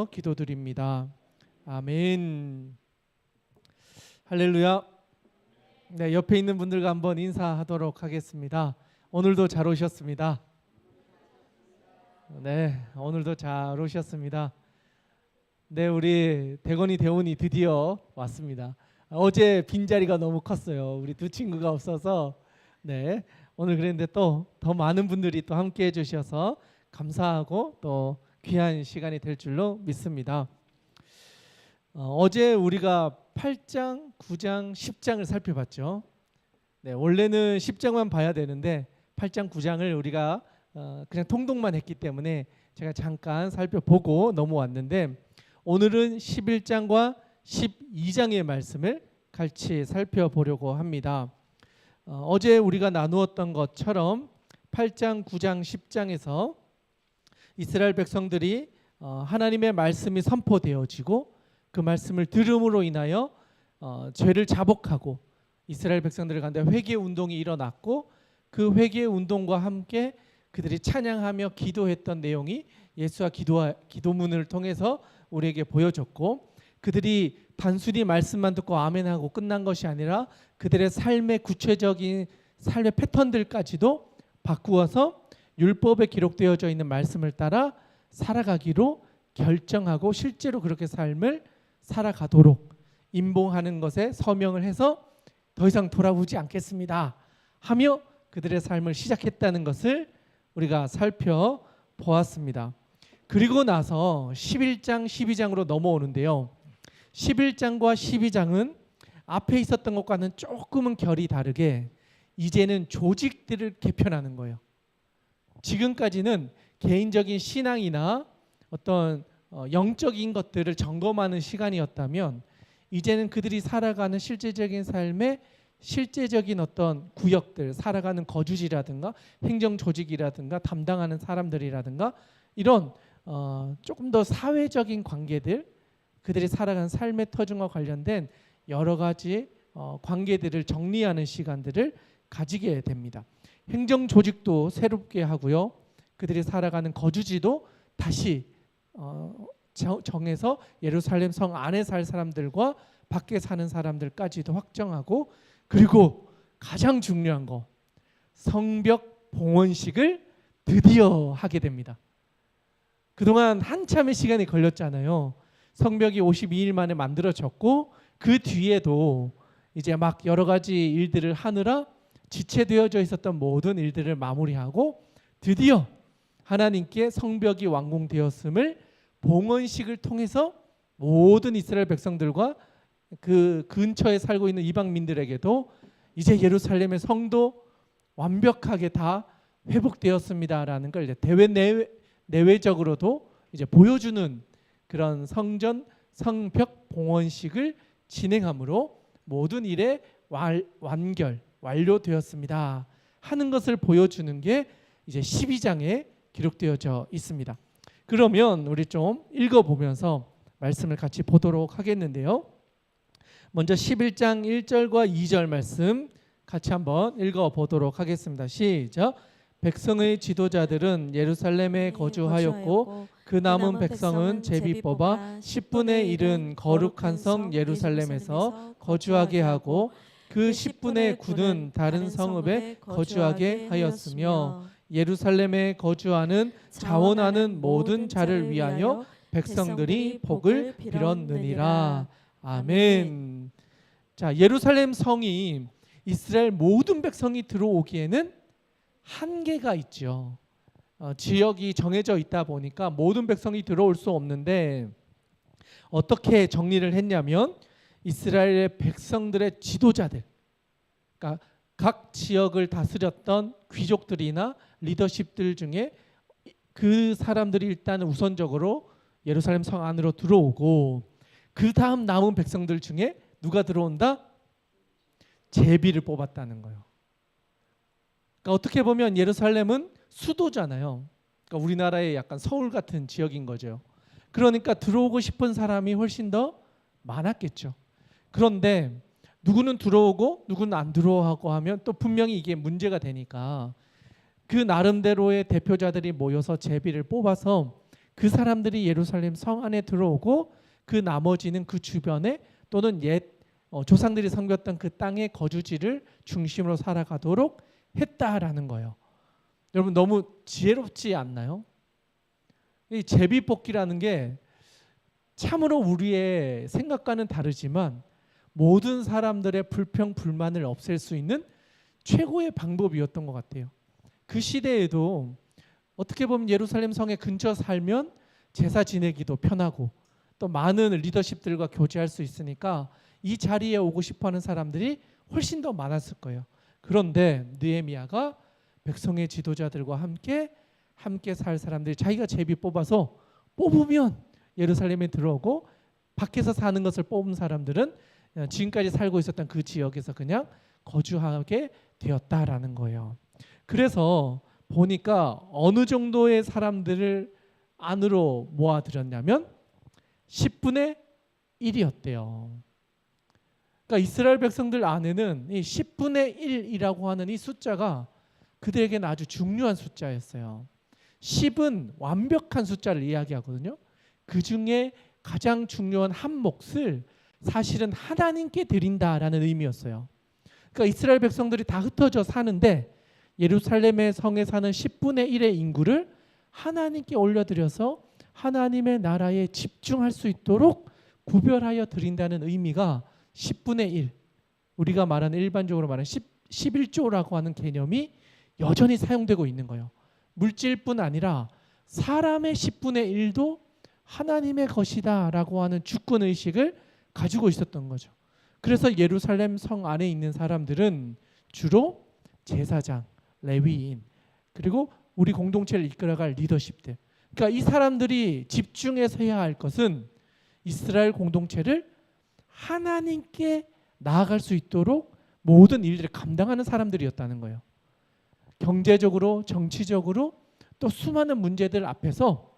기도드립니다. 아멘. 할렐루야. 네, 옆에 있는 분들과 한번 인사하도록 하겠습니다. 오늘도 잘 오셨습니다. 네, 오늘도 잘 오셨습니다. 네, 우리 대건이 대원이 드디어 왔습니다. 어제 빈자리가 너무 컸어요. 우리 두 친구가 없어서 네, 오늘 그랬는데 또 더 많은 분들이 또 함께 해주셔서 감사하고 또 귀한 시간이 될 줄로 믿습니다. 어제 우리가 8장, 9장, 10장을 살펴봤죠. 네, 원래는 10장만 봐야 되는데 8장, 9장을 우리가 그냥 통독만 했기 때문에 제가 잠깐 살펴보고 넘어왔는데 오늘은 11장과 12장의 말씀을 같이 살펴보려고 합니다. 어제 우리가 나누었던 것처럼 8장, 9장, 10장에서 이스라엘 백성들이 하나님의 말씀이 선포되어지고 그 말씀을 들음으로 인하여 죄를 자복하고 이스라엘 백성들 가운데 회개 운동이 일어났고 그 회개 운동과 함께 그들이 찬양하며 기도했던 내용이 예수와 기도문을 통해서 우리에게 보여졌고 그들이 단순히 말씀만 듣고 아멘하고 끝난 것이 아니라 그들의 삶의 구체적인 삶의 패턴들까지도 바꾸어서 율법에 기록되어져 있는 말씀을 따라 살아가기로 결정하고 실제로 그렇게 삶을 살아가도록 임봉하는 것에 서명을 해서 더 이상 돌아보지 않겠습니다 하며 그들의 삶을 시작했다는 것을 우리가 살펴보았습니다. 그리고 나서 11장, 12장으로 넘어오는데요. 11장과 12장은 앞에 있었던 것과는 조금은 결이 다르게 이제는 조직들을 개편하는 거예요. 지금까지는 개인적인 신앙이나 어떤 영적인 것들을 점검하는 시간이었다면 이제는 그들이 살아가는 실제적인 삶의 실제적인 어떤 구역들, 살아가는 거주지라든가 행정 조직이라든가 담당하는 사람들이라든가 이런 조금 더 사회적인 관계들, 그들이 살아가는 삶의 터전과 관련된 여러 가지 관계들을 정리하는 시간들을 가지게 됩니다. 행정 조직도 새롭게 하고요. 그들이 살아가는 거주지도 다시 정해서 예루살렘 성 안에 살 사람들과 밖에 사는 사람들까지도 확정하고 그리고 가장 중요한 거 성벽 봉헌식을 드디어 하게 됩니다. 그동안 한참의 시간이 걸렸잖아요. 성벽이 52일 만에 만들어졌고 그 뒤에도 이제 막 여러 가지 일들을 하느라 지체되어져 있었던 모든 일들을 마무리하고 드디어 하나님께 성벽이 완공되었음을 봉헌식을 통해서 모든 이스라엘 백성들과 그 근처에 살고 있는 이방민들에게도 이제 예루살렘의 성도 완벽하게 다 회복되었습니다라는 걸 이제 대외 내외적으로도 이제 보여주는 그런 성전 성벽 봉헌식을 진행함으로 모든 일의 완료되었습니다 하는 것을 보여주는 게 이제 12장에 기록되어져 있습니다. 그러면 우리 좀 읽어보면서 말씀을 같이 보도록 하겠는데요. 먼저 11장 1절과 2절 말씀 같이 한번 읽어보도록 하겠습니다. 시작. 백성의 지도자들은 예루살렘에 거주하였고 그 남은 백성은 제비 뽑아 10분의 1은 거룩한 성 예루살렘에서 거주하게 하고 그 10분의 9는 다른 성읍에 거주하게 하였으며 예루살렘에 거주하는 자원하는 모든 자를 위하여 백성들이 복을 빌었느니라. 아멘. 자, 예루살렘 성이 이스라엘 모든 백성이 들어오기에는 한계가 있죠. 지역이 정해져 있다 보니까 모든 백성이 들어올 수 없는데 어떻게 정리를 했냐면 이스라엘의 백성들의 지도자들, 그러니까 각 지역을 다스렸던 귀족들이나 리더십들 중에 그 사람들이 일단 우선적으로 예루살렘 성 안으로 들어오고 그 다음 남은 백성들 중에 누가 들어온다? 제비를 뽑았다는 거예요. 그러니까 어떻게 보면 예루살렘은 수도잖아요. 그러니까 우리나라의 약간 서울 같은 지역인 거죠. 그러니까 들어오고 싶은 사람이 훨씬 더 많았겠죠. 그런데 누구는 들어오고 누구는 안 들어오고 하면 또 분명히 이게 문제가 되니까 그 나름대로의 대표자들이 모여서 제비를 뽑아서 그 사람들이 예루살렘 성 안에 들어오고 그 나머지는 그 주변에 또는 조상들이 섬겼던 그 땅의 거주지를 중심으로 살아가도록 했다라는 거예요. 여러분 너무 지혜롭지 않나요? 이 제비뽑기라는 게 참으로 우리의 생각과는 다르지만 모든 사람들의 불평 불만을 없앨 수 있는 최고의 방법이었던 것 같아요. 그 시대에도 어떻게 보면 예루살렘 성에 근처 살면 제사 지내기도 편하고 또 많은 리더십들과 교제할 수 있으니까 이 자리에 오고 싶어하는 사람들이 훨씬 더 많았을 거예요. 그런데 느헤미야가 백성의 지도자들과 함께 살 사람들이 자기가 제비 뽑으면 예루살렘에 들어오고 밖에서 사는 것을 뽑은 사람들은 지금까지 살고 있었던 그 지역에서 그냥 거주하게 되었다라는 거예요. 그래서 보니까 어느 정도의 사람들을 안으로 모아들였냐면 10분의 1이었대요. 그러니까 이스라엘 백성들 안에는 이 10분의 1이라고 하는 이 숫자가 그들에게는 아주 중요한 숫자였어요. 10은 완벽한 숫자를 이야기하거든요. 그 중에 가장 중요한 한 몫을 사실은 하나님께 드린다라는 의미였어요. 그러니까 이스라엘 백성들이 다 흩어져 사는데 예루살렘의 성에 사는 10분의 1의 인구를 하나님께 올려드려서 하나님의 나라에 집중할 수 있도록 구별하여 드린다는 의미가 10분의 1, 우리가 말하는 일반적으로 말하는 11조라고 하는 개념이 여전히 사용되고 있는 거예요. 물질뿐 아니라 사람의 10분의 1도 하나님의 것이다 라고 하는 주권의식을 가지고 있었던 거죠. 그래서 예루살렘 성 안에 있는 사람들은 주로 제사장, 레위인, 그리고 우리 공동체를 이끌어갈 리더십들, 그러니까 이 사람들이 집중해서 해야 할 것은 이스라엘 공동체를 하나님께 나아갈 수 있도록 모든 일들을 감당하는 사람들이었다는 거예요. 경제적으로, 정치적으로 또 수많은 문제들 앞에서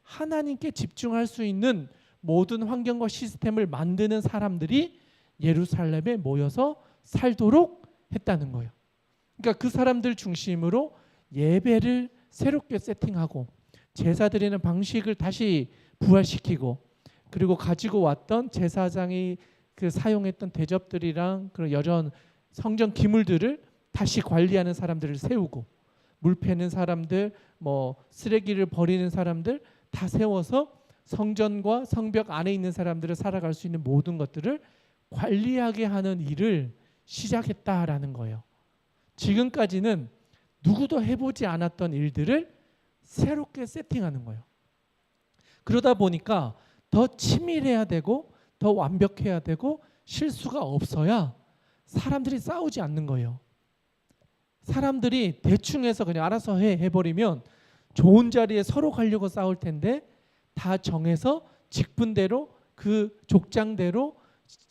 하나님께 집중할 수 있는 모든 환경과 시스템을 만드는 사람들이 예루살렘에 모여서 살도록 했다는 거예요. 그러니까 그 사람들 중심으로 예배를 새롭게 세팅하고 제사 드리는 방식을 다시 부활시키고 그리고 가지고 왔던 제사장이 그 사용했던 대접들이랑 그런 여러 성전 기물들을 다시 관리하는 사람들을 세우고 물 패는 사람들, 쓰레기를 버리는 사람들 다 세워서 성전과 성벽 안에 있는 사람들을 살아갈 수 있는 모든 것들을 관리하게 하는 일을 시작했다라는 거예요. 지금까지는 누구도 해보지 않았던 일들을 새롭게 세팅하는 거예요. 그러다 보니까 더 치밀해야 되고 더 완벽해야 되고 실수가 없어야 사람들이 싸우지 않는 거예요. 사람들이 대충 해서 그냥 알아서 해버리면 좋은 자리에 서로 가려고 싸울 텐데 다 정해서 직분대로 그 족장대로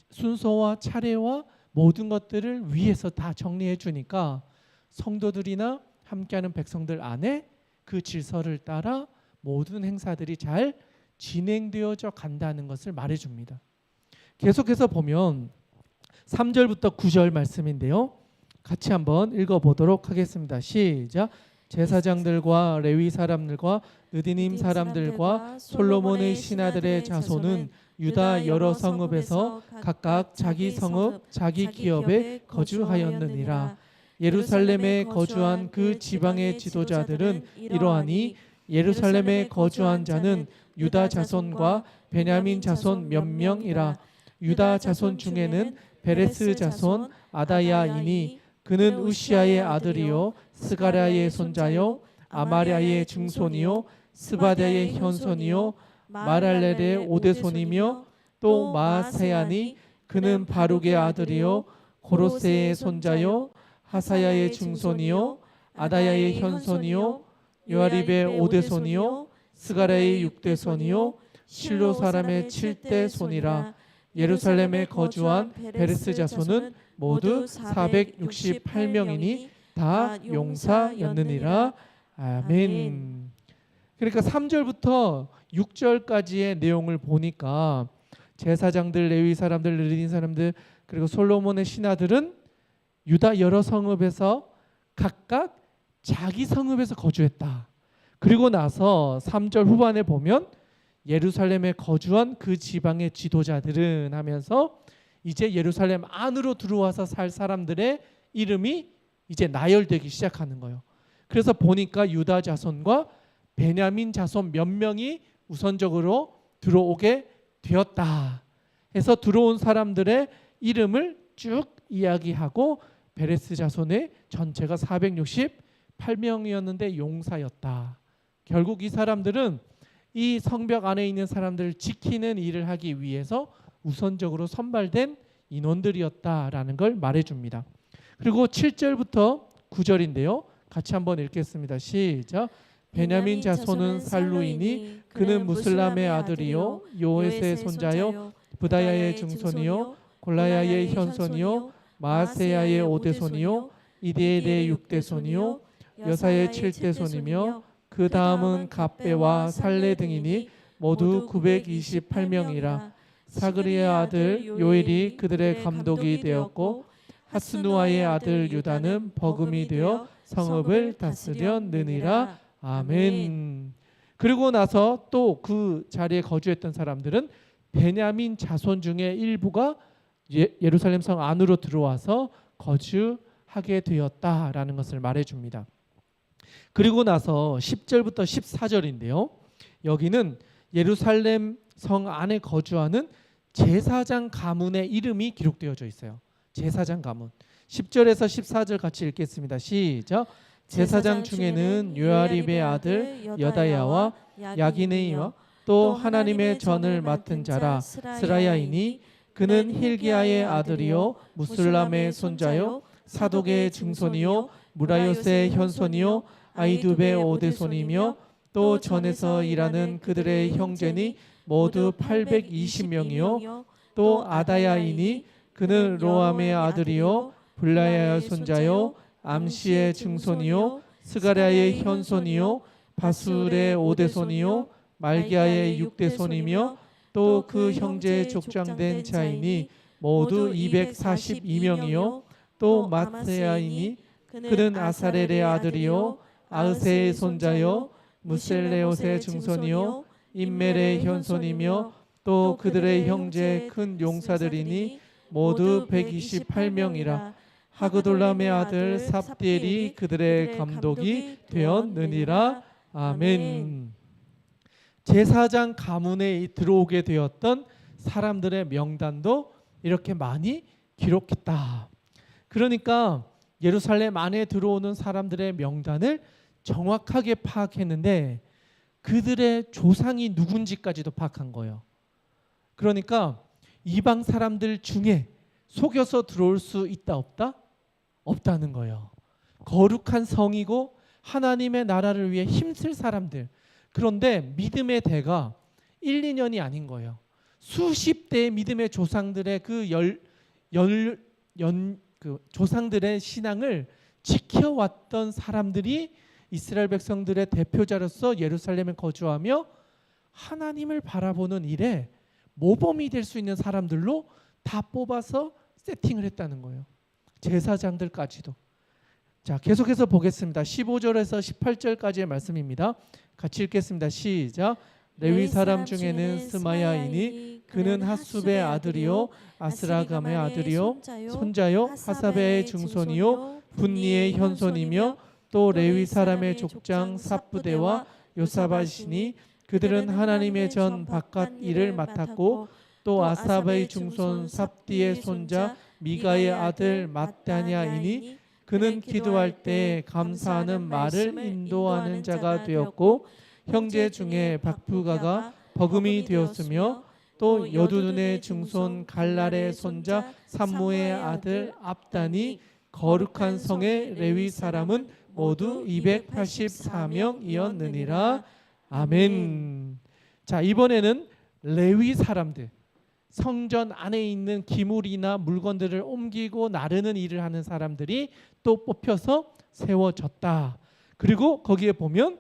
순서와 차례와 모든 것들을 위해서 다 정리해 주니까 성도들이나 함께하는 백성들 안에 그 질서를 따라 모든 행사들이 잘 진행되어져 간다는 것을 말해줍니다. 계속해서 보면 3절부터 9절 말씀인데요. 같이 한번 읽어보도록 하겠습니다. 시작. 제사장들과 레위 사람들과 느디님 사람들과 솔로몬의 신하들의 자손은 유다 여러 성읍에서 각각 자기 성읍 자기 기업에 거주하였느니라. 예루살렘에 거주한 그 지방의 지도자들은 이러하니 예루살렘에 거주한 자는 유다 자손과 베냐민 자손 몇 명이라. 유다 자손 중에는 베레스 자손 아다야이니 그는 우시아의 아들이요 스가랴의 손자요 아마랴의 증손이요 스바랴의 현손이요 마랄렐의 오대손이며 또 마세야니 그는 바룩의 아들이요 고로세의 손자요 하사야의 증손이요 아다야의 현손이요 요아립의 오대손이요 스가랴의 육대손이요 실로 사람의 7대 손이라. 예루살렘에 거주한 베레스 자손은 모두 468명이니 다 용사였느니라. 아멘. 그러니까 3절부터 6절까지의 내용을 보니까 제사장들, 레위 사람들, 느린 사람들 그리고 솔로몬의 신하들은 유다 여러 성읍에서 각각 자기 성읍에서 거주했다. 그리고 나서 3절 후반에 보면 예루살렘에 거주한 그 지방의 지도자들은 하면서 이제 예루살렘 안으로 들어와서 살 사람들의 이름이 이제 나열되기 시작하는 거예요. 그래서 보니까 유다 자손과 베냐민 자손 몇 명이 우선적으로 들어오게 되었다 해서 들어온 사람들의 이름을 쭉 이야기하고 베레스 자손의 전체가 468명이었는데 용사였다. 결국 이 사람들은 이 성벽 안에 있는 사람들을 지키는 일을 하기 위해서 우선적으로 선발된 인원들이었다라는 걸 말해줍니다. 그리고 7절부터 9절인데요. 같이 한번 읽겠습니다. 시작. 베냐민 자손은 살루이니 그는 무슬람의 아들이요 요에스의 손자요 부다야의 증손이요 골라야의 현손이요 마아세야의 오대손이요 이디엘의 육대손이요 여사의 칠대손이며 그 다음은 갑배와 살레 등이니 모두 928명이라. 사그리의 아들 요엘이 그들의 감독이 되었고 하스누아의 아들 유다는 버금이 되어 성읍을 다스렸느니라. 아멘. 그리고 나서 또 그 자리에 거주했던 사람들은 베냐민 자손 중에 일부가 예루살렘 성 안으로 들어와서 거주하게 되었다라는 것을 말해줍니다. 그리고 나서 10절부터 14절인데요. 여기는 예루살렘 성 안에 거주하는 제사장 가문의 이름이 기록되어져 있어요. 제사장 가문. 10절에서 14절 같이 읽겠습니다. 시작. 제사장 중에는 요아립의 아들 여다야와 야기네이와 또 하나님의 전을 맡은 자라 스라야이니 그는 힐기야의 아들이요 무슬람의 손자요 사독의 증손이요 무라요스의 현손이요 아이두베의 오대손이며 또 전에서 일하는 그들의 형제니 모두 820명이요 또 아다야이니 그는 로암의 아들이요 블라야의 손자요 암시의 증손이요 스가랴의 현손이요 바술의 오대손이요 말기야의 육대손이며 또 그 형제의 족장된 자이니 모두 242명이요 또 마세야이니 그는 아사렐의 아들이요 아으세의 손자요 무셀레옷의 증손이요 임멜의 현손이며 또 그들의 형제 큰 용사들이니 모두 128명이라. 하그돌람의 아들 삽디엘이 그들의 감독이 되었느니라. 아멘. 제사장 가문에 들어오게 되었던 사람들의 명단도 이렇게 많이 기록했다. 그러니까 예루살렘 안에 들어오는 사람들의 명단을 정확하게 파악했는데 그들의 조상이 누군지까지도 파악한 거예요. 그러니까 이방 사람들 중에 속여서 들어올 수 있다 없다? 없다는 거예요. 거룩한 성이고 하나님의 나라를 위해 힘쓸 사람들. 그런데 믿음의 대가 1, 2년이 아닌 거예요. 수십 대의 믿음의 조상들의 그 조상들의 신앙을 지켜왔던 사람들이 이스라엘 백성들의 대표자로서 예루살렘에 거주하며 하나님을 바라보는 일에 모범이 될 수 있는 사람들로 다 뽑아서 세팅을 했다는 거예요. 제사장들까지도. 자, 계속해서 보겠습니다. 15절에서 18절까지의 말씀입니다. 같이 읽겠습니다. 시작. 레위 사람 중에는 스마야이니 그는 하숲의 아들이요 아스라감의 아들이요 손자요 하사베의 증손이요 분니의 현손이며 또 레위 사람의 족장 삽부대와 요사바시니 그들은 하나님의 전 바깥 일을 맡았고 또 아사바의 중손 삽디의 손자 미가의 아들 마따냐이니 그는 기도할 때 감사하는 말을 인도하는 자가 되었고 형제 중에 박부가가 버금이 되었으며 또 여두둔의 증손 갈랄의 손자 삼무의 아들 압단이 거룩한 성의 레위 사람은 모두 284명이었느니라. 아멘. 자, 이번에는 레위 사람들, 성전 안에 있는 기물이나 물건들을 옮기고 나르는 일을 하는 사람들이 또 뽑혀서 세워졌다. 그리고 거기에 보면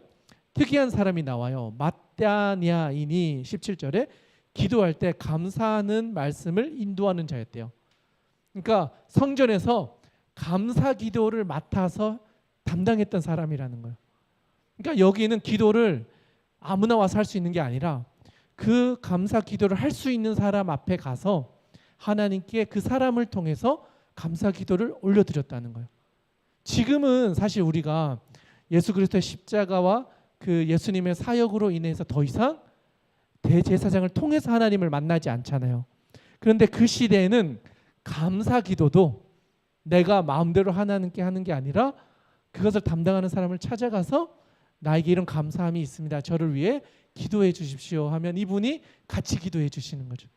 특이한 사람이 나와요. 마따냐이니 17절에 기도할 때 감사하는 말씀을 인도하는 자였대요. 그러니까 성전에서 감사 기도를 맡아서 담당했던 사람이라는 거예요. 그러니까 여기는 기도를 아무나 와서 할 수 있는 게 아니라 그 감사 기도를 할 수 있는 사람 앞에 가서 하나님께 그 사람을 통해서 감사 기도를 올려드렸다는 거예요. 지금은 사실 우리가 예수 그리스도의 십자가와 그 예수님의 사역으로 인해서 더 이상 대제사장을 통해서 하나님을 만나지 않잖아요. 그런데 그 시대에는 감사 기도도 내가 마음대로 하나님께 하는 게 아니라 그것을 담당하는 사람을 찾아가서 나에게 이런 감사함이 있습니다. 저를 위해 기도해 주십시오 하면 이분이 같이 기도해 주시는 거죠.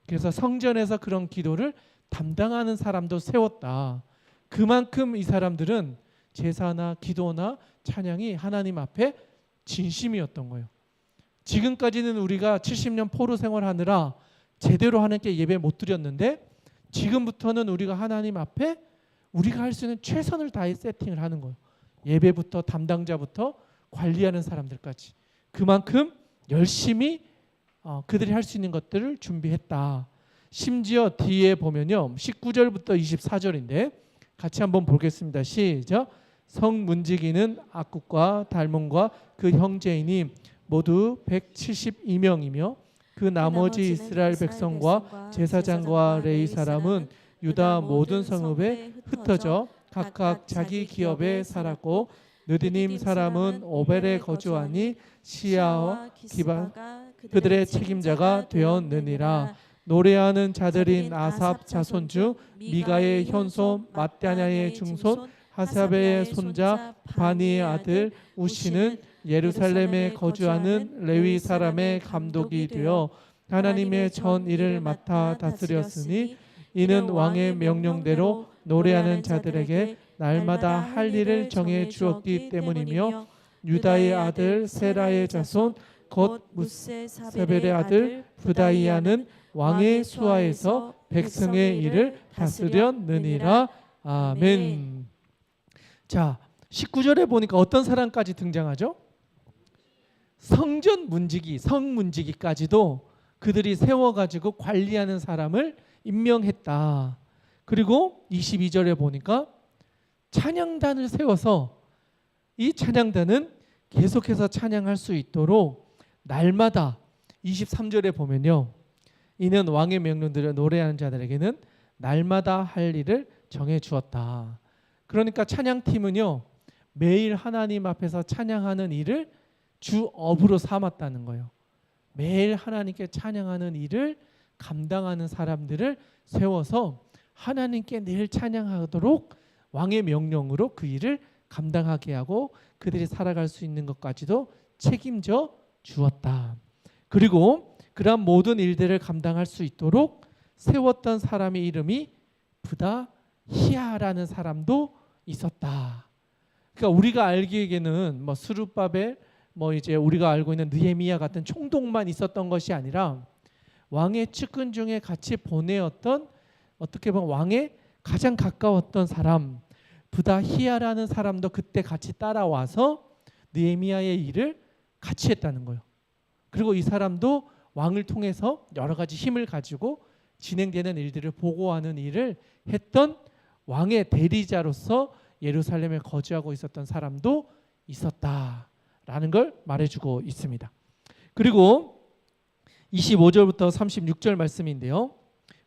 그래서 성전에서 그런 기도를 담당하는 사람도 세웠다. 그만큼 이 사람들은 제사나 기도나 찬양이 하나님 앞에 진심이었던 거예요. 지금까지는 우리가 70년 포로 생활하느라 제대로 하나님께 예배 못 드렸는데 지금부터는 우리가 하나님 앞에 우리가 할 수 있는 최선을 다해 세팅을 하는 거예요. 예배부터 담당자부터 관리하는 사람들까지 그만큼 열심히 그들이 할 수 있는 것들을 준비했다. 심지어 뒤에 보면요 19절부터 24절인데 같이 한번 보겠습니다. 시작. 성문지기는 악국과 달몬과 그 형제이니 모두 172명이며 그 나머지 이스라엘 백성과 제사장과 레위 사람은 유다 모든 성읍에 흩어져 각각 자기 기업에 살았고 느디님 사람은 오벨에 거주하니 시야와 기바가 그들의 책임자가 되었느니라. 노래하는 자들인 아삽 자손 중 미가의 현손 마따냐의 중손 하사베의 손자 바니의 아들 우시는 예루살렘에 거주하는 레위 사람의 감독이 되어 하나님의 전 일을 맡아 다스렸으니 이는 왕의 명령대로 노래하는 자들에게 날마다 할 일을 정해 주었기 때문이며 유다의 아들 세라의 자손 곧 무세벨의 아들 부다이아는 왕의 수하에서 백성의 일을 다스렸느니라. 아멘. 자, 19절에 보니까 어떤 사람까지 등장하죠? 성전 문지기, 성문지기까지도 그들이 세워가지고 관리하는 사람을 임명했다. 그리고 22절에 보니까 찬양단을 세워서 이 찬양단은 계속해서 찬양할 수 있도록 날마다 23절에 보면요. 이는 왕의 명령대로 노래하는 자들에게는 날마다 할 일을 정해 주었다. 그러니까 찬양팀은요. 매일 하나님 앞에서 찬양하는 일을 주업으로 삼았다는 거예요. 매일 하나님께 찬양하는 일을 감당하는 사람들을 세워서 하나님께 늘 찬양하도록 왕의 명령으로 그 일을 감당하게 하고 그들이 살아갈 수 있는 것까지도 책임져 주었다. 그리고 그러한 모든 일들을 감당할 수 있도록 세웠던 사람의 이름이 부다히아라는 사람도 있었다. 그러니까 우리가 알기에는 뭐 스룹바벨, 뭐 이제 우리가 알고 있는 느헤미야 같은 총독만 있었던 것이 아니라 왕의 측근 중에 같이 보내었던 어떻게 보면 왕의 가장 가까웠던 사람 부다히아라는 사람도 그때 같이 따라와서 느헤미야의 일을 같이 했다는 거예요. 그리고 이 사람도 왕을 통해서 여러 가지 힘을 가지고 진행되는 일들을 보고하는 일을 했던 왕의 대리자로서 예루살렘에 거주하고 있었던 사람도 있었다라는 걸 말해주고 있습니다. 그리고 25절부터 36절 말씀인데요.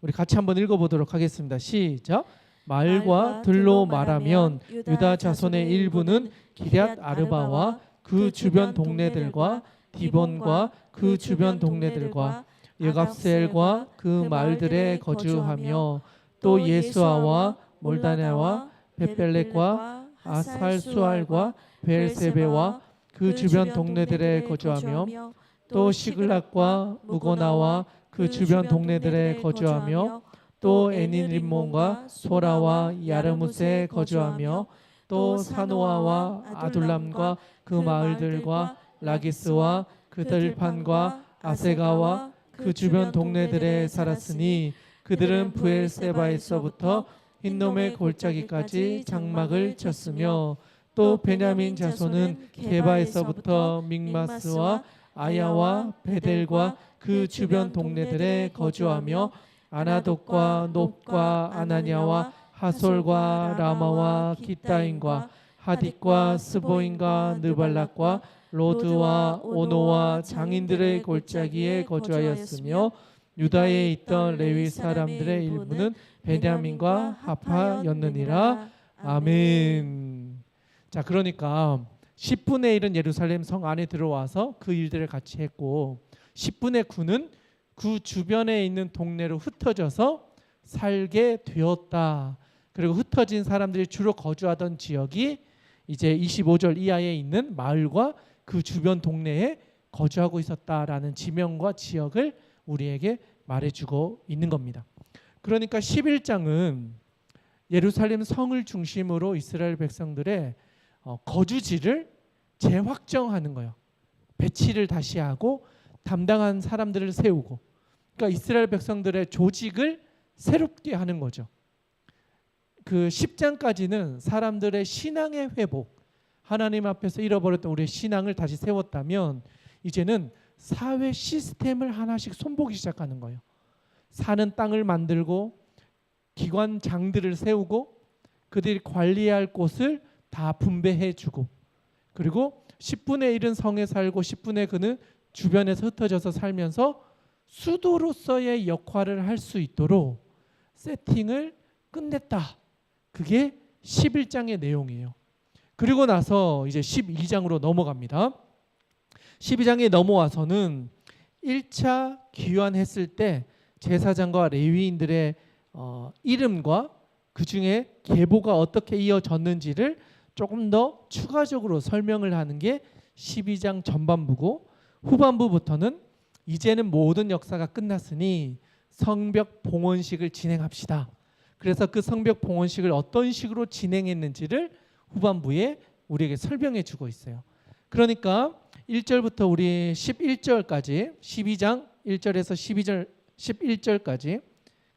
우리 같이 한번 읽어보도록 하겠습니다. 시작. 말과 들로 말하면 유다 자손의 일부는 기럇 아르바와 그 주변 동네들과 디본과 그 주변 동네들과 여갑셀과 그 마을들에 거주하며 또 예수아와 몰다냐와 벳벨렉과 아살수알과 벨세베와 그 주변 동네들에 거주하며 또 시글락과 무고나와 그 주변 동네들에 거주하며 또 에닌림몬과 소라와 야르무스에 거주하며 또 사노아와 아둘람과 그 마을들과 라기스와 그 들판과 아세가와 그 주변 동네들에 살았으니 그들은 브엘세바에서부터 흰놈의 골짜기까지 장막을 쳤으며 또 베냐민 자손은 게바에서부터 믹마스와 아야와 베델과 그 주변 동네들에 거주하며 아나돗과 놉과 아나냐와 하솔과 라마와 기타임과 하딕과 스보인과 느발락과 로드와 오노와 장인들의 골짜기에 거주하였으며 유다에 있던 레위 사람들의 일부는 베냐민과 하파였느니라. 아멘. 자, 그러니까 10분의 1은 예루살렘 성 안에 들어와서 그 일들을 같이 했고 10분의 9는 그 주변에 있는 동네로 흩어져서 살게 되었다. 그리고 흩어진 사람들이 주로 거주하던 지역이 이제 25절 이하에 있는 마을과 그 주변 동네에 거주하고 있었다라는 지명과 지역을 우리에게 말해주고 있는 겁니다. 그러니까 11장은 예루살렘 성을 중심으로 이스라엘 백성들의 거주지를 재확정하는 거예요. 배치를 다시 하고 담당한 사람들을 세우고, 그러니까 이스라엘 백성들의 조직을 새롭게 하는 거죠. 그 10장까지는 사람들의 신앙의 회복, 하나님 앞에서 잃어버렸던 우리의 신앙을 다시 세웠다면 이제는 사회 시스템을 하나씩 손보기 시작하는 거예요. 사는 땅을 만들고 기관장들을 세우고 그들이 관리할 곳을 다 분배해 주고, 그리고 10분의 1은 성에 살고 10분의 9는 주변에서 흩어져서 살면서 수도로서의 역할을 할 수 있도록 세팅을 끝냈다. 그게 11장의 내용이에요. 그리고 나서 이제 12장으로 넘어갑니다. 12장에 넘어와서는 1차 귀환했을 때 제사장과 레위인들의 이름과 그 중에 계보가 어떻게 이어졌는지를 조금 더 추가적으로 설명을 하는 게 12장 전반부고, 후반부부터는 이제는 모든 역사가 끝났으니 성벽 봉헌식을 진행합시다. 그래서 그 성벽 봉헌식을 어떤 식으로 진행했는지를 후반부에 우리에게 설명해 주고 있어요. 그러니까 1절부터 우리 11절까지 12장 1절에서 12절 11절까지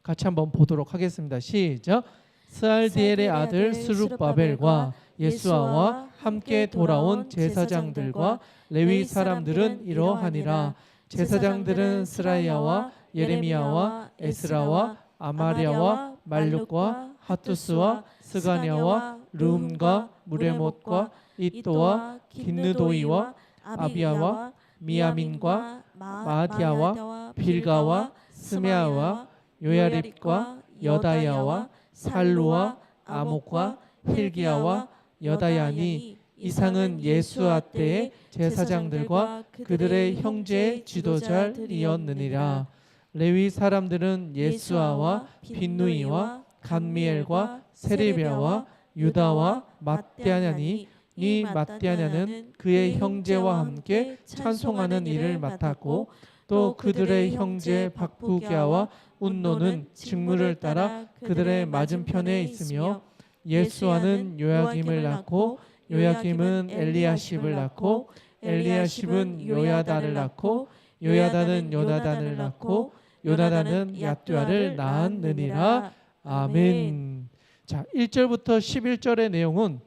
같이 한번 보도록 하겠습니다. 시작. 스알디엘의 아들 스룹바벨과 예수아와 함께 돌아온 제사장들과 레위 사람들은 이러하니라. 제사장들은 스라야와 예레미야와 에스라와 아마랴와 말룩과 하투스와 스가냐와 르움과 무레못과 이또와 긴느도이와 아비야와 미야민과 마아디야와 빌가와 스메아와 요야립과 여다야와 살루와 아목과 힐기야와 여다야니 이상은 예수아 때의 제사장들과 그들의 형제 지도자들이었느니라. 레위 사람들은 예수아와 빈누이와 간미엘과 세레비야와 유다와 matthe냐니 이 matthe냐는 그의 형제와 함께 찬송하는 일을 맡았고, 또 그들의 형제 박부기야와 운노는 직무를 따라 그들의 맞은편에 있으며, 예수아는 요야김을 낳고 요야김은 엘리야십을 낳고 엘리야십은 요야다를 낳고 요야다는 요나단을 낳고 요나단은 야뚜아를 낳았느니라. 아멘. 자, 1절부터 11절의 내용은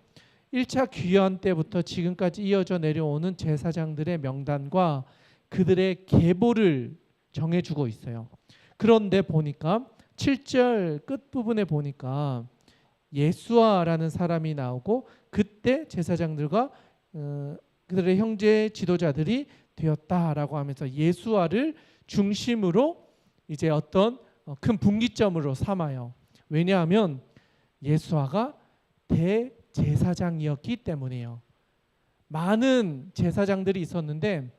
1차 귀환 때부터 지금까지 이어져 내려오는 제사장들의 명단과 그들의 계보를 정해주고 있어요. 그런데 보니까 7절 끝부분에 보니까 예수아라는 사람이 나오고 그때 제사장들과 그들의 형제 지도자들이 되었다라고 하면서 예수아를 중심으로 이제 어떤 큰 분기점으로 삼아요. 왜냐하면 예수아가 대제사장이었기 때문이에요. 많은 제사장들이 있었는데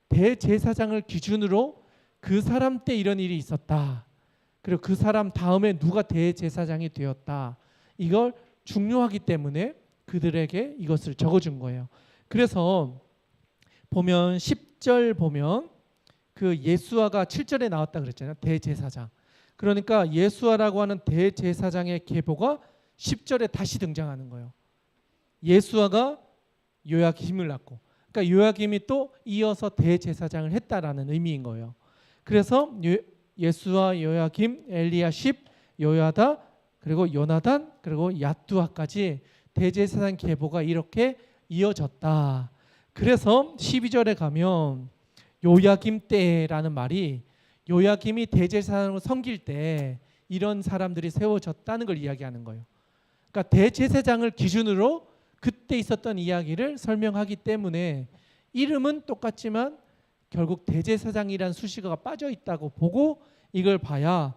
대제사장을 기준으로 그 사람 때 이런 일이 있었다. 그리고 그 사람 다음에 누가 대제사장이 되었다. 이걸 중요하기 때문에 그들에게 이것을 적어준 거예요. 그래서 보면 10절 보면 그 예수아가 7절에 나왔다 그랬잖아요. 대제사장. 그러니까 예수아라고 하는 대제사장의 계보가 10절에 다시 등장하는 거예요. 예수아가 요야김을 낳고, 그러니까 요야김이 또 이어서 대제사장을 했다라는 의미인 거예요. 그래서 예수아, 요야김, 엘리야십, 요야다, 그리고 요나단, 그리고 야뚜아까지 대제사장 계보가 이렇게 이어졌다. 그래서 12절에 가면 요야김 때라는 말이 요야김이 대제사장으로 섬길 때 이런 사람들이 세워졌다는 걸 이야기하는 거예요. 그러니까 대제사장을 기준으로 그때 있었던 이야기를 설명하기 때문에 이름은 똑같지만 결국 대제사장이란 수식어가 빠져 있다고 보고 이걸 봐야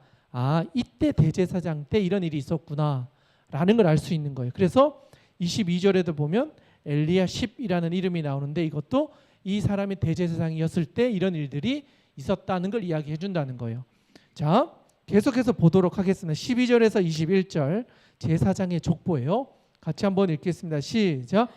이때 대제사장 때 이런 일이 있었구나 라는 걸 알 수 있는 거예요. 그래서 22절에도 보면 엘리야십이라는 이름이 나오는데 이것도 이 사람이 대제사장이었을 때 이런 일들이 있었다는 걸 이야기해 준다는 거예요. 자, 계속해서 보도록 하겠습니다. 12절에서 21절 제사장의 족보예요. 같이 한번 읽겠습니다. 시작.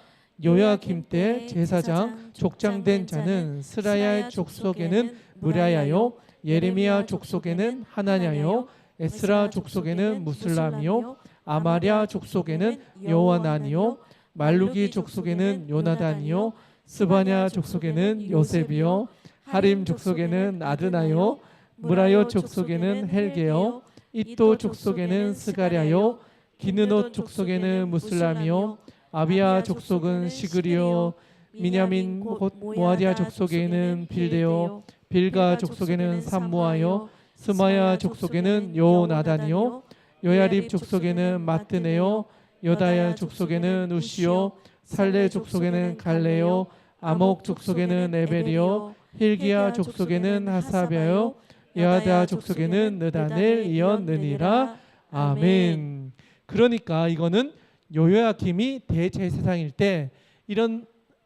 요야김 때 제사장 족장된 자는 스라야 족속에는 무라야요, 예레미야 족속에는 하나냐요, 에스라 족속에는 무슬람이요, 아마랴 족속에는 요하나니요, 말루기 족속에는 요나단이요, 스바냐 족속에는 요셉이요, 하림 족속에는 아드나요, 무라요 족속에는 헬게요, 이또 족속에는 스가랴요, 기느노 족속에는 무슬람이요, 아비야 족속은 시그리요, 미냐민 모아디아 족속에는 빌데요, 빌가 족속에는 삼무아요, 스마야 족속에는 요나단이요, 요야립 족속에는 마뜨네요, 요다야 족속에는 우시요, 살레 족속에는 갈레요, 아목 족속에는 에벨이요, 힐기야 족속에는 하사베요, 여하다 족속에는 느다넬이었느니라. 아멘. 그러니까 이거는 요야김이 대제사장일 때 이런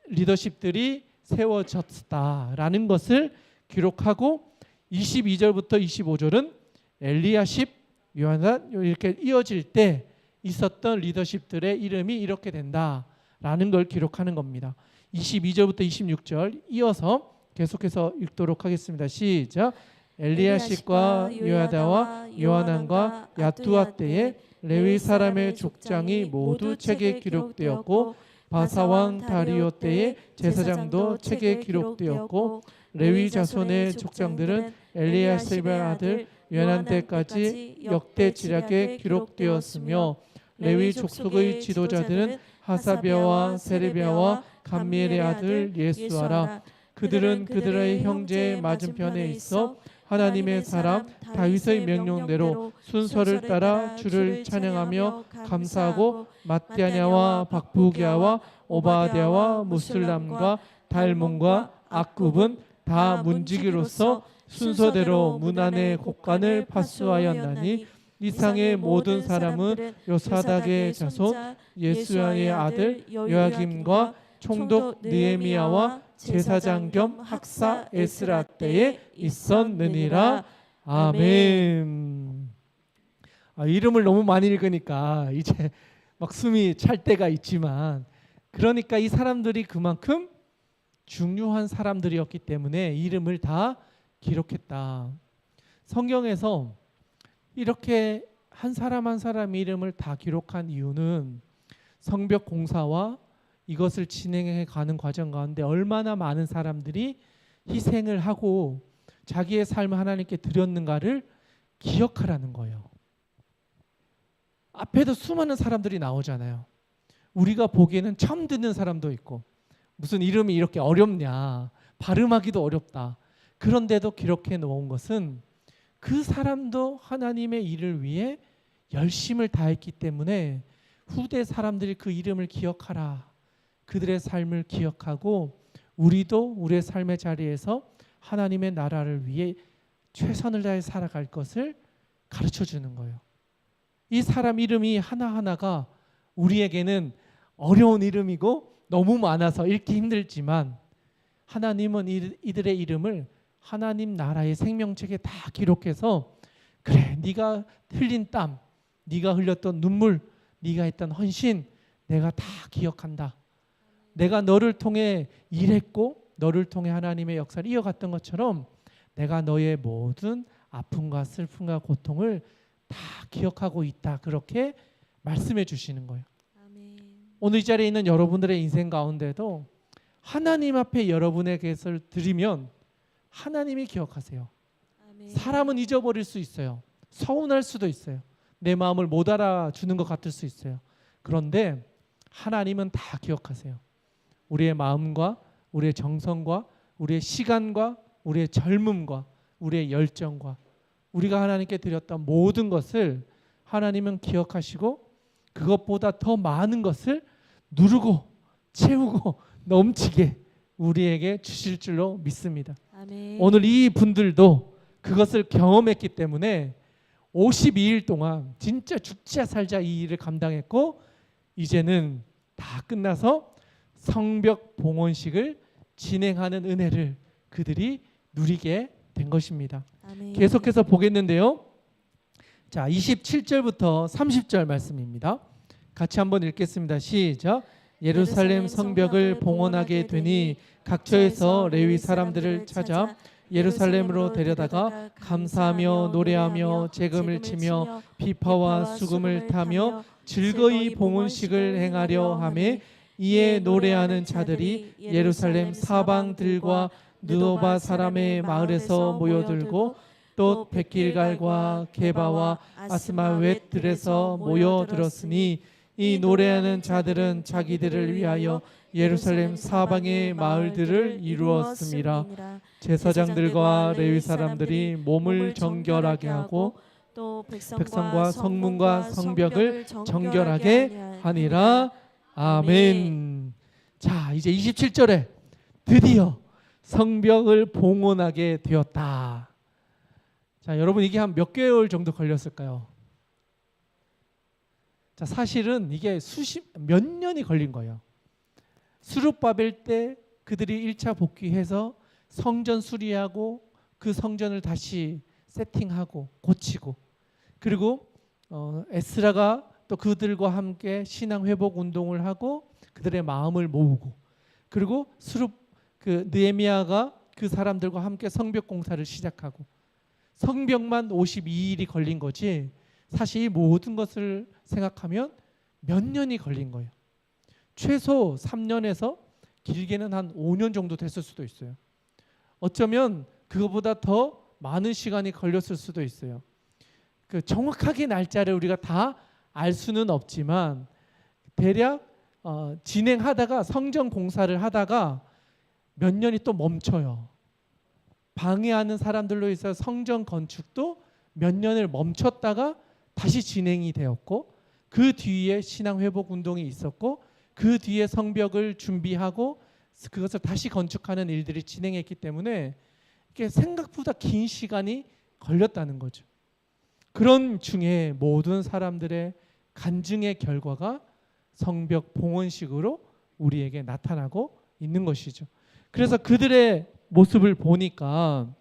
리더십들이 세워졌다라는 것을 기록하고 22절부터 25절은 엘리야십, 요하난 이렇게 이어질 때 있었던 리더십들의 이름이 이렇게 된다라는 걸 기록하는 겁니다. 22절부터 26절 이어서 계속해서 읽도록 하겠습니다. 시작. 엘리야십과 요야다와 요하난과 야두아 때에 레위 사람의 족장이 모두 책에 기록되었고 바사왕 다리오 때에 제사장도 책에 기록되었고 레위 자손의 족장들은 엘리야십의 아들 요하난 때까지 역대 지략에 기록되었으며 레위 족속의 지도자들은 하사비아와 세레비아와 감미엘의 아들 예수아라. 그들은 그들의 형제의 맞은편에 있어 하나님의 사람 다윗의 명령대로 순서를 따라 주를 찬양하며 감사하고 마띠아냐와 박부기야와 오바댜와 무슬람과 달문과 악굽은 다 문지기로서 순서대로 문 안의 곡간을 파수하였나니 이상의 모든 사람은 요사닥의 자손 예수야의 아들 요야김과 총독 느헤미야와 제사장 겸 학사 에스라 때에 있었느니라. 아멘. 이름을 너무 많이 읽으니까 이제 막 숨이 찰 때가 있지만 그러니까 이 사람들이 그만큼 중요한 사람들이었기 때문에 이름을 다 기록했다. 성경에서 이렇게 한 사람 한 사람 이름을 다 기록한 이유는 성벽 공사와 이것을 진행해 가는 과정 가운데 얼마나 많은 사람들이 희생을 하고 자기의 삶을 하나님께 드렸는가를 기억하라는 거예요. 앞에도 수많은 사람들이 나오잖아요. 우리가 보기에는 처음 듣는 사람도 있고 무슨 이름이 이렇게 어렵냐, 발음하기도 어렵다. 그런데도 기록해 놓은 것은 그 사람도 하나님의 일을 위해 열심을 다했기 때문에 후대 사람들이 그 이름을 기억하라. 그들의 삶을 기억하고 우리도 우리의 삶의 자리에서 하나님의 나라를 위해 최선을 다해 살아갈 것을 가르쳐 주는 거예요. 이 사람 이름이 하나하나가 우리에게는 어려운 이름이고 너무 많아서 읽기 힘들지만 하나님은 이들의 이름을 하나님 나라의 생명책에 다 기록해서 그래, 네가 흘린 땀, 네가 흘렸던 눈물, 네가 했던 헌신 내가 다 기억한다. 내가 너를 통해 일했고 너를 통해 하나님의 역사를 이어갔던 것처럼 내가 너의 모든 아픔과 슬픔과 고통을 다 기억하고 있다. 그렇게 말씀해 주시는 거예요. 아멘. 오늘 이 자리에 있는 여러분들의 인생 가운데도 하나님 앞에 여러분의 것을 드리면 하나님이 기억하세요. 아멘. 사람은 잊어버릴 수 있어요. 서운할 수도 있어요. 내 마음을 못 알아주는 것 같을 수 있어요. 그런데 하나님은 다 기억하세요. 우리의 마음과 우리의 정성과 우리의 시간과 우리의 젊음과 우리의 열정과 우리가 하나님께 드렸던 모든 것을 하나님은 기억하시고 그것보다 더 많은 것을 누르고 채우고 넘치게 우리에게 주실 줄로 믿습니다. 아멘. 오늘 이 분들도 그것을 경험했기 때문에 52일 동안 진짜 죽자 살자 이 일을 감당했고 이제는 다 끝나서 성벽 봉헌식을 진행하는 은혜를 그들이 누리게 된 것입니다. 아멘. 계속해서 보겠는데요. 자, 27절부터 30절 말씀입니다. 같이 한번 읽겠습니다. 시작. 예루살렘 성벽을 봉헌하게 되니 각처에서 레위 사람들을 찾아 예루살렘으로 데려다가 감사하며 노래하며 재금을 치며 비파와 수금을 타며 즐거이 봉헌식을 행하려 하매 이에 노래하는 자들이 예루살렘 사방들과 느도바 사람의 마을에서 모여들고 또 백길갈과 게바와 아스마웻들에서 모여들었으니 이 노래하는 자들은 자기들을 위하여 예루살렘 사방의 마을들을 이루었습니다. 제사장들과 레위 사람들이 몸을 정결하게 하고 또 백성과 성문과 성벽을 정결하게 하니라. 아멘. 자, 이제 27절에 드디어 성벽을 봉헌하게 되었다. 자, 여러분 이게 한 몇 개월 정도 걸렸을까요? 자, 사실은 이게 몇 년이 걸린 거예요. 스룹바벨 때 그들이 1차 복귀해서 성전 수리하고 그 성전을 다시 세팅하고 고치고 그리고 에스라가 또 그들과 함께 신앙 회복 운동을 하고 그들의 마음을 모으고 그리고 느헤미야가 그 사람들과 함께 성벽 공사를 시작하고 성벽만 52일이 걸린 거지 사실 이 모든 것을 생각하면 몇 년이 걸린 거예요. 최소 3년에서 길게는 한 5년 정도 됐을 수도 있어요. 어쩌면 그거보다 더 많은 시간이 걸렸을 수도 있어요. 그 정확하게 날짜를 우리가 다 알 수는 없지만 대략 진행하다가 성전 공사를 하다가 몇 년이 또 멈춰요. 방해하는 사람들로 있어 성전 건축도 몇 년을 멈췄다가 다시 진행이 되었고 그 뒤에 신앙 회복 운동이 있었고 그 뒤에 성벽을 준비하고 그것을 다시 건축하는 일들이 진행했기 때문에 이게 생각보다 긴 시간이 걸렸다는 거죠. 그런 중에 모든 사람들의 간증의 결과가 성벽 봉헌식으로 우리에게 나타나고 있는 것이죠. 그래서 그들의 모습을 보니까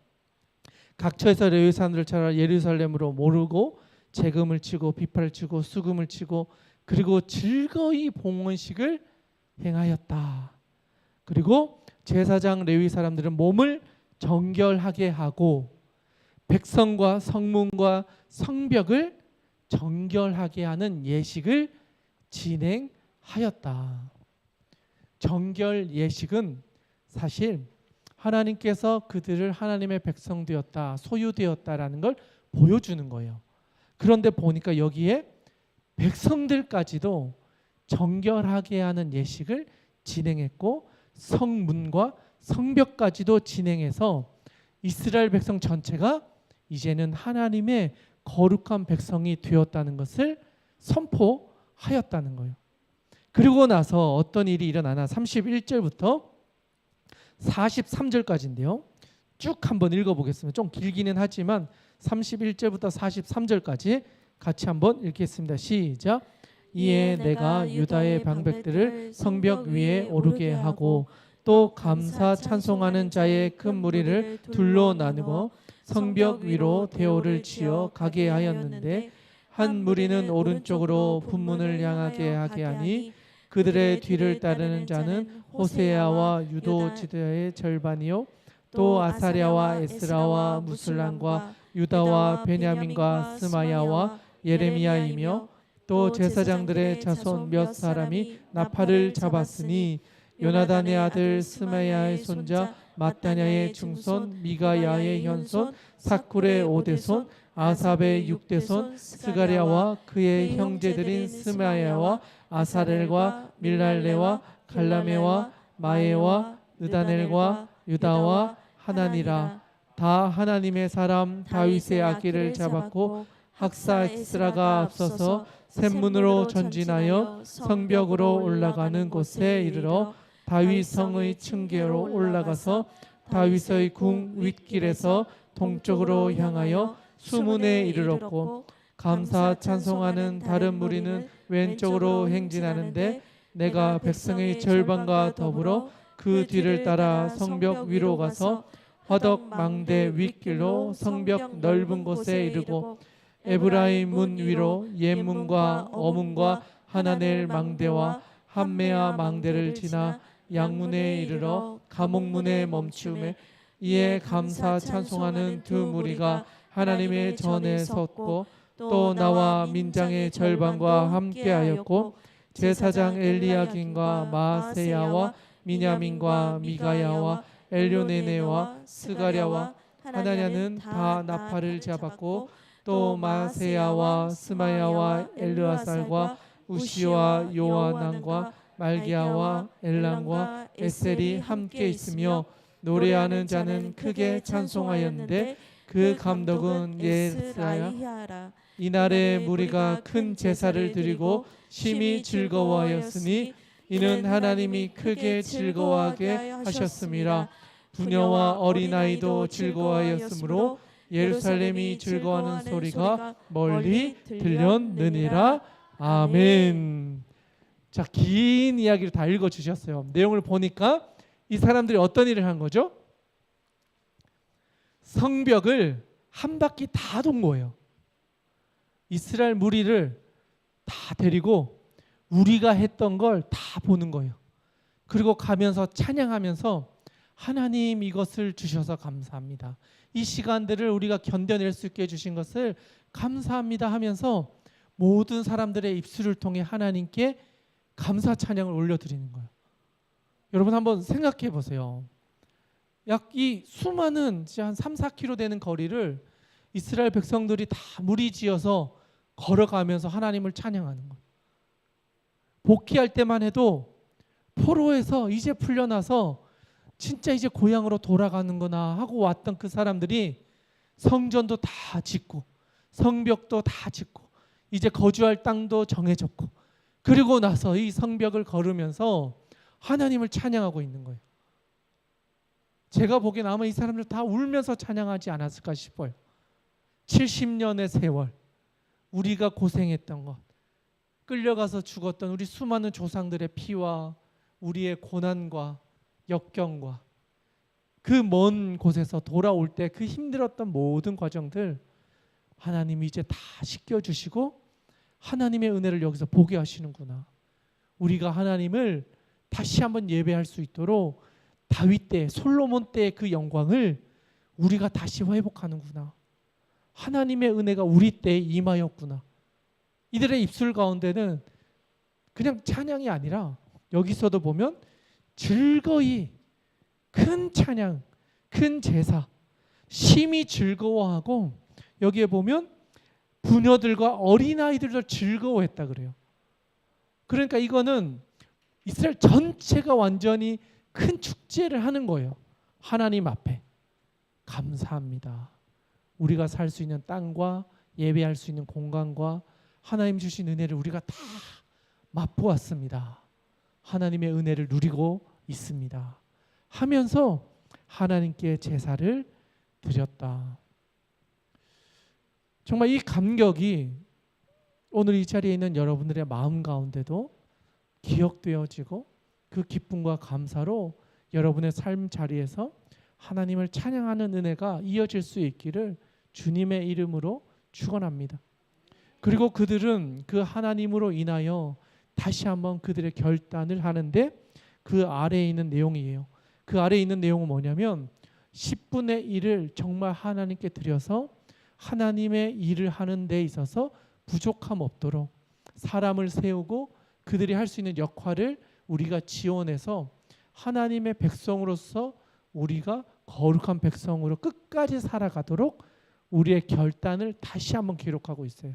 각처에서 레위 사람들을 찾아 예루살렘으로 모르고 재금을 치고 비파를 치고 수금을 치고 그리고 즐거이 봉헌식을 행하였다. 그리고 제사장 레위 사람들은 몸을 정결하게 하고 백성과 성문과 성벽을 정결하게 하는 예식을 진행하였다. 정결 예식은 사실 하나님께서 그들을 하나님의 백성 되었다, 소유되었다라는 걸 보여주는 거예요. 그런데 보니까 여기에 백성들까지도 정결하게 하는 예식을 진행했고 성문과 성벽까지도 진행해서 이스라엘 백성 전체가 이제는 하나님의 거룩한 백성이 되었다는 것을 선포하였다는 거예요. 그리고 나서 어떤 일이 일어나나 31절부터 43절까지인데요. 쭉 한번 읽어보겠습니다. 좀 길기는 하지만 31절부터 43절까지 같이 한번 읽겠습니다. 시작. 이에 내가 유다의 방백들을 성벽 위에 오르게 하고 또 감사 찬송하는 자의 큰 무리를 둘로 나누고 성벽 위로 대오를 지어 가게 하였는데 한 무리는 오른쪽으로 분문을 향하게 하게 하니 그들의 뒤를 따르는 자는 호세아와 유도 지대의 절반이요 또 아사랴와 에스라와 무술람과 유다와 베냐민과 스마야와 예레미야이며 또 제사장들의 자손 몇 사람이 나팔을 잡았으니 요나단의 아들 스마야의 손자 마따냐의 중손 미가야의 현손 사쿨의 5대손 아삽의 6대손 스가랴와 그의 형제들인 스마야와 아사렐과 밀랄레와 갈라메와 마에와 느다넬과 유다와 하나니라. 다 하나님의 사람 다윗의 악기를 잡았고 학사 엑스라가 앞서서 샘문으로 전진하여 성벽으로 올라가는 곳에 이르러 다윗 성의 층계로 올라가서 다윗의 궁 윗길에서 동쪽으로 향하여 수문에 이르렀고 감사 찬송하는 다른 무리는 왼쪽으로 행진하는데 내가 백성의 절반과 더불어 그 뒤를 따라 성벽 위로 가서 화덕 망대 윗길로 성벽 넓은 곳에 이르고 에브라임 문 위로 옛문과 어문과 하나넬 망대와 함메아 망대를 지나 양문에 이르러 감옥문에 멈추매 이에 감사 찬송하는 두 무리가 하나님의 전에 섰고 또 나와 민장의 절반과 함께하였고 제사장 엘리야긴과 마세야와 미냐민과 미가야와 엘요네네와 스가랴와 하나냐는 다 나팔을 잡았고 또 마세야와 스마야와 엘르아살과 우시와 요하난과 말기야와 엘랑과 에셀이 함께 있으며 노래하는 자는 크게 찬송하였는데 그 감독은 예스라야. 이날에 무리가 큰 제사를 드리고 심히 즐거워하였으니 이는 하나님이 크게 즐거워하게 하셨음이라. 부녀와 어린아이도 즐거워하였으므로 예루살렘이 즐거워하는 소리가 멀리 들렸느니라. 아멘. 자, 긴 이야기를 다 읽어주셨어요. 내용을 보니까 이 사람들이 어떤 일을 한 거죠? 성벽을 한 바퀴 다 돈 거예요. 이스라엘 무리를 다 데리고 우리가 했던 걸 다 보는 거예요. 그리고 가면서 찬양하면서 하나님 이것을 주셔서 감사합니다. 이 시간들을 우리가 견뎌낼 수 있게 해주신 것을 감사합니다 하면서 모든 사람들의 입술을 통해 하나님께 감사 찬양을 올려드리는 거예요. 여러분 한번 생각해 보세요. 약 이 수많은 한 3-4km 되는 거리를 이스라엘 백성들이 다 무리지어서 걸어가면서 하나님을 찬양하는 거예요. 복귀할 때만 해도 포로에서 이제 풀려나서 진짜 이제 고향으로 돌아가는구나 하고 왔던 그 사람들이 성전도 다 짓고 성벽도 다 짓고 이제 거주할 땅도 정해졌고 그리고 나서 이 성벽을 걸으면서 하나님을 찬양하고 있는 거예요. 제가 보기엔 아마 이 사람들 다 울면서 찬양하지 않았을까 싶어요. 70년의 세월 우리가 고생했던 것, 끌려가서 죽었던 우리 수많은 조상들의 피와 우리의 고난과 역경과 그 먼 곳에서 돌아올 때 그 힘들었던 모든 과정들 하나님이 이제 다 씻겨주시고 하나님의 은혜를 여기서 보게 하시는구나. 우리가 하나님을 다시 한번 예배할 수 있도록 다윗 때, 솔로몬 때의 그 영광을 우리가 다시 회복하는구나. 하나님의 은혜가 우리 때에 임하였구나. 이들의 입술 가운데는 그냥 찬양이 아니라 여기서도 보면 즐거이 큰 찬양, 큰 제사, 심히 즐거워하고 여기에 보면 부녀들과 어린아이들도 즐거워했다 그래요. 그러니까 이거는 이스라엘 전체가 완전히 큰 축제를 하는 거예요. 하나님 앞에 감사합니다. 우리가 살 수 있는 땅과 예배할 수 있는 공간과 하나님 주신 은혜를 우리가 다 맛보았습니다. 하나님의 은혜를 누리고 있습니다. 하면서 하나님께 제사를 드렸다. 정말 이 감격이 오늘 이 자리에 있는 여러분들의 마음 가운데도 기억되어지고 그 기쁨과 감사로 여러분의 삶 자리에서 하나님을 찬양하는 은혜가 이어질 수 있기를 주님의 이름으로 축원합니다. 그리고 그들은 그 하나님으로 인하여 다시 한번 그들의 결단을 하는데 그 아래에 있는 내용이에요. 그 아래에 있는 내용은 뭐냐면 10분의 1을 정말 하나님께 드려서 하나님의 일을 하는 데 있어서 부족함 없도록 사람을 세우고 그들이 할 수 있는 역할을 우리가 지원해서 하나님의 백성으로서 우리가 거룩한 백성으로 끝까지 살아가도록 우리의 결단을 다시 한번 기록하고 있어요.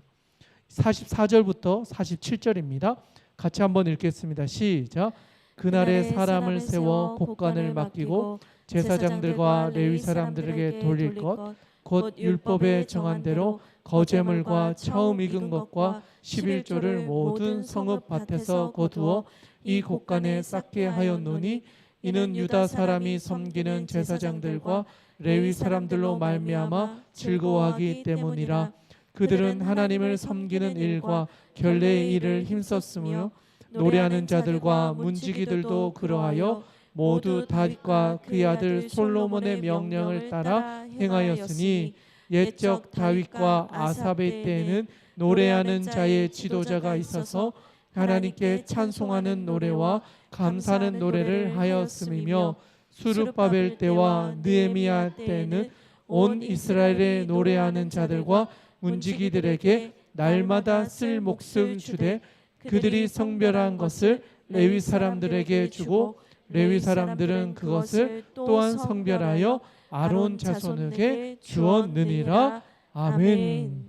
44절부터 47절입니다. 같이 한번 읽겠습니다. 시작. 그날에 사람을 세워 곡간을 맡기고 제사장들과 레위 사람들에게 돌릴 것 곧 율법에 정한 대로 거제물과 처음 익은 것과 11조를 모든 성읍 밭에서 거두어 이 곳간에 쌓게 하였노니 이는 유다 사람이 섬기는 제사장들과 레위 사람들로 말미암아 즐거워하기 때문이라. 그들은 하나님을 섬기는 일과 결례의 일을 힘썼으며 노래하는 자들과 문지기들도 그러하여 모두 다윗과 그의 아들 솔로몬의 명령을 따라 행하였으니 옛적 다윗과 아삽의 때에는 노래하는 자의 지도자가 있어서 하나님께 찬송하는 노래와 감사하는 노래를 하였음이며 수르바벨 때와 느헤미야 때에는 온 이스라엘의 노래하는 자들과 문지기들에게 날마다 쓸 몫을 주되 그들이 성별한 것을 레위 사람들에게 주고 레위 사람들은 그것을 또한 성별하여 아론 자손에게 주었느니라. 아멘.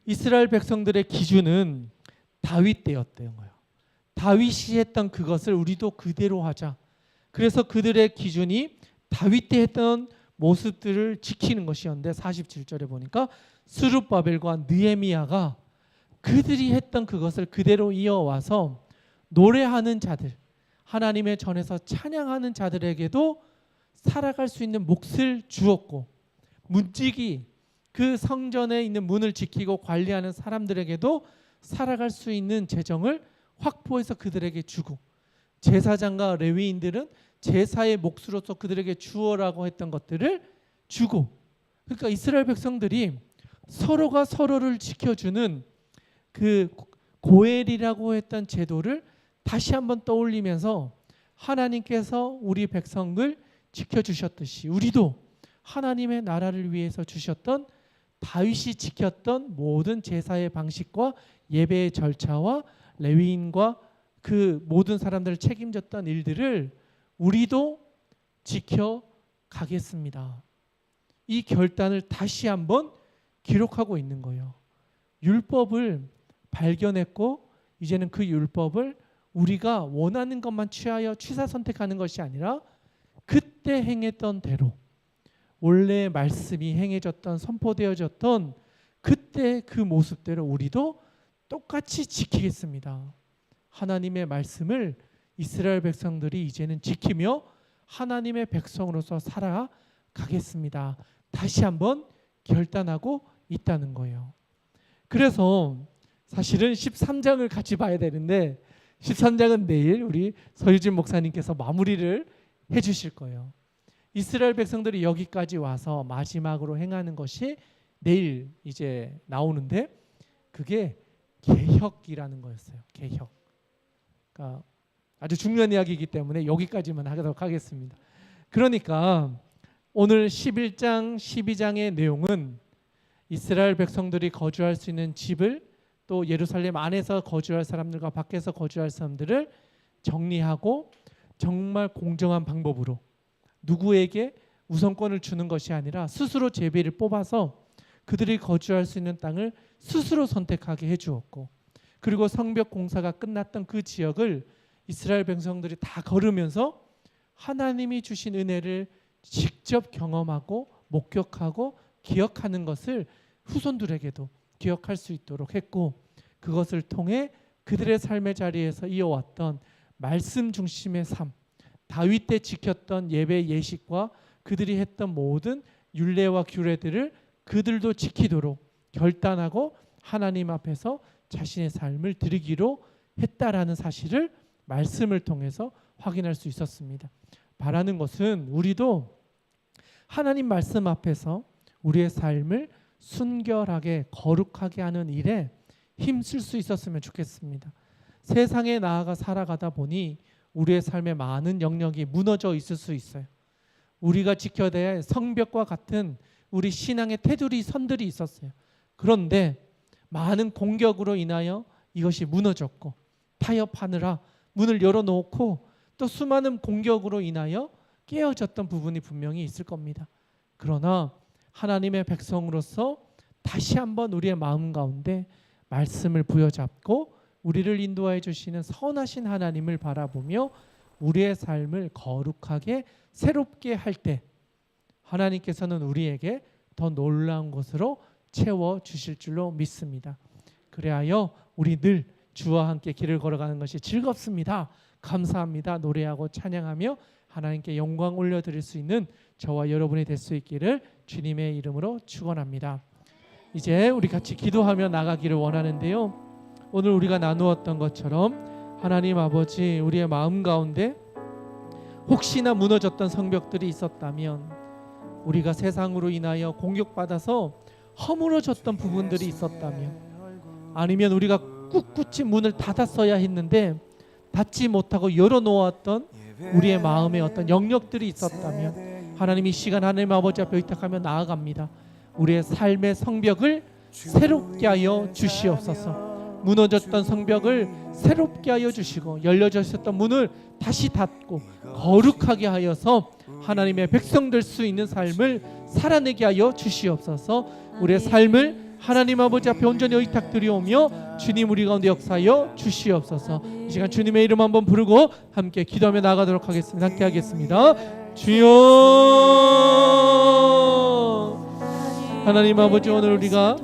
이스라엘 백성들의 기준은 다윗 때였던 거예요. 다윗이 했던 그것을 우리도 그대로 하자. 그래서 그들의 기준이 다윗 때 했던 모습들을 지키는 것이었는데 47절에 보니까 스룹바벨과 느헤미야가 그들이 했던 그것을 그대로 이어와서 노래하는 자들, 하나님의 전에서 찬양하는 자들에게도 살아갈 수 있는 몫을 주었고, 문지기 그 성전에 있는 문을 지키고 관리하는 사람들에게도 살아갈 수 있는 재정을 확보해서 그들에게 주고, 제사장과 레위인들은 제사의 몫으로서 그들에게 주어라고 했던 것들을 주고, 그러니까 이스라엘 백성들이 서로가 서로를 지켜주는 그 고엘이라고 했던 제도를 다시 한번 떠올리면서 하나님께서 우리 백성을 지켜주셨듯이 우리도 하나님의 나라를 위해서 주셨던 다윗이 지켰던 모든 제사의 방식과 예배의 절차와 레위인과 그 모든 사람들을 책임졌던 일들을 우리도 지켜가겠습니다. 이 결단을 다시 한번 기록하고 있는 거예요. 율법을 발견했고 이제는 그 율법을 우리가 원하는 것만 취하여 취사 선택하는 것이 아니라 그때 행했던 대로 원래 말씀이 행해졌던 선포되어졌던 그때 그 모습대로 우리도 똑같이 지키겠습니다. 하나님의 말씀을 이스라엘 백성들이 이제는 지키며 하나님의 백성으로서 살아가겠습니다. 다시 한번 결단하고 있다는 거예요. 그래서 사실은 13장을 같이 봐야 되는데 13장은 내일 우리 서유진 목사님께서 마무리를 해주실 거예요. 이스라엘 백성들이 여기까지 와서 마지막으로 행하는 것이 내일 이제 나오는데 그게 개혁이라는 거였어요. 개혁. 그러니까 아주 중요한 이야기이기 때문에 여기까지만 하도록 하겠습니다. 그러니까 오늘 11장, 12장의 내용은 이스라엘 백성들이 거주할 수 있는 집을 또 예루살렘 안에서 거주할 사람들과 밖에서 거주할 사람들을 정리하고 정말 공정한 방법으로 누구에게 우선권을 주는 것이 아니라 스스로 제비를 뽑아서 그들이 거주할 수 있는 땅을 스스로 선택하게 해주었고, 그리고 성벽 공사가 끝났던 그 지역을 이스라엘 백성들이 다 걸으면서 하나님이 주신 은혜를 직접 경험하고 목격하고 기억하는 것을 후손들에게도 기억할 수 있도록 했고, 그것을 통해 그들의 삶의 자리에서 이어왔던 말씀 중심의 삶, 다윗 때 지켰던 예배 예식과 그들이 했던 모든 율례와 규례들을 그들도 지키도록 결단하고 하나님 앞에서 자신의 삶을 드리기로 했다라는 사실을 말씀을 통해서 확인할 수 있었습니다. 바라는 것은 우리도 하나님 말씀 앞에서 우리의 삶을 순결하게 거룩하게 하는 일에 힘쓸 수 있었으면 좋겠습니다. 세상에 나아가 살아가다 보니 우리의 삶에 많은 영역이 무너져 있을 수 있어요. 우리가 지켜야 될 성벽과 같은 우리 신앙의 테두리 선들이 있었어요. 그런데 많은 공격으로 인하여 이것이 무너졌고 타협하느라 문을 열어놓고 또 수많은 공격으로 인하여 깨어졌던 부분이 분명히 있을 겁니다. 그러나 하나님의 백성으로서 다시 한번 우리의 마음 가운데 말씀을 부여잡고 우리를 인도하여 주시는 선하신 하나님을 바라보며 우리의 삶을 거룩하게 새롭게 할 때 하나님께서는 우리에게 더 놀라운 것으로 채워 주실 줄로 믿습니다. 그래하여 우리 늘 주와 함께 길을 걸어가는 것이 즐겁습니다. 감사합니다. 노래하고 찬양하며 하나님께 영광 올려드릴 수 있는 저와 여러분이 될 수 있기를 주님의 이름으로 축원합니다. 이제 우리 같이 기도하며 나가기를 원하는데요. 오늘 우리가 나누었던 것처럼 하나님 아버지, 우리의 마음 가운데 혹시나 무너졌던 성벽들이 있었다면, 우리가 세상으로 인하여 공격받아서 허물어졌던 부분들이 있었다면, 아니면 우리가 꿋꿋이 문을 닫았어야 했는데 닫지 못하고 열어놓았던 우리의 마음에 어떤 영역들이 있었다면, 하나님 이 시간 하나님 아버지 앞에 의탁하며 나아갑니다. 우리의 삶의 성벽을 새롭게 하여 주시옵소서. 무너졌던 성벽을 새롭게 하여 주시고, 열려져 있었던 문을 다시 닫고 거룩하게 하여서 하나님의 백성 될 수 있는 삶을 살아내게 하여 주시옵소서. 우리의 삶을 하나님 아버지 앞에 온전히 의탁드리오며 주님 우리 가운데 역사하여 주시옵소서. 이 시간 주님의 이름 한번 부르고 함께 기도하며 나가도록 하겠습니다. 함께 하겠습니다. 주여, 하나님 아버지, 오늘 우리가